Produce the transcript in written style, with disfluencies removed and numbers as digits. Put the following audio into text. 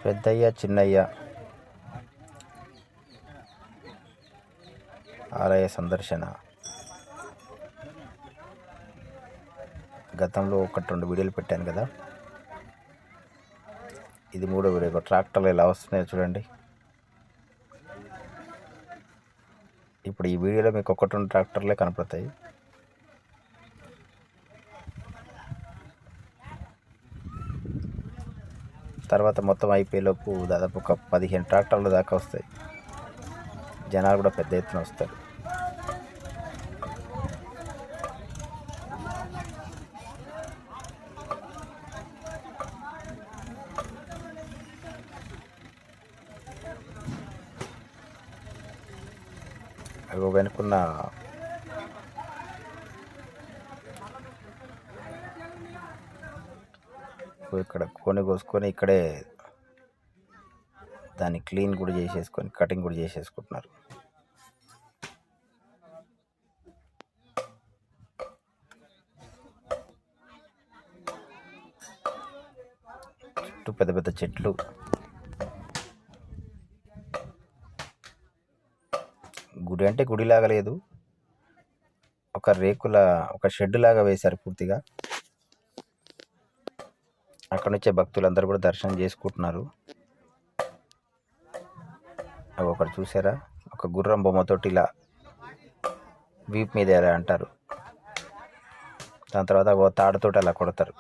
పెద్దయ్య చిన్నయ్య ఆలయ సందర్శన. గతంలో 1-2 వీడియోలు పెట్టాను కదా, ఇది 3వ వీడియో. ట్రాక్టర్లు ఎలా వస్తున్నాయో చూడండి. ఇప్పుడు ఈ వీడియోలో మీకు 1-2 ట్రాక్టర్లే కనపడతాయి. తర్వాత మొత్తం అయిపోయేలోపు దాదాపు ఒక 15 ట్రాక్టర్ల దాకా వస్తాయి. జనాలు కూడా పెద్ద ఎత్తున వస్తారు. వెనుకున్న ఇక్కడ కోని కోసుకొని ఇక్కడే దాన్ని క్లీన్ కూడా చేసేసుకొని కటింగ్ కూడా చేసేసుకుంటున్నారు. చుట్టూ పెద్ద పెద్ద చెట్లు. గుడి అంటే గుడిలాగా లేదు, ఒక షెడ్ లాగా వేశారు పూర్తిగా. అక్కడ నుంచే భక్తులందరూ కూడా దర్శనం చేసుకుంటున్నారు. అవి ఒకటి చూసారా, ఒక గుర్రం బొమ్మతోటి ఇలా వీపు మీద ఎలా అంటారు, దాని తర్వాత తాడుతోటి అలా కొడతారు.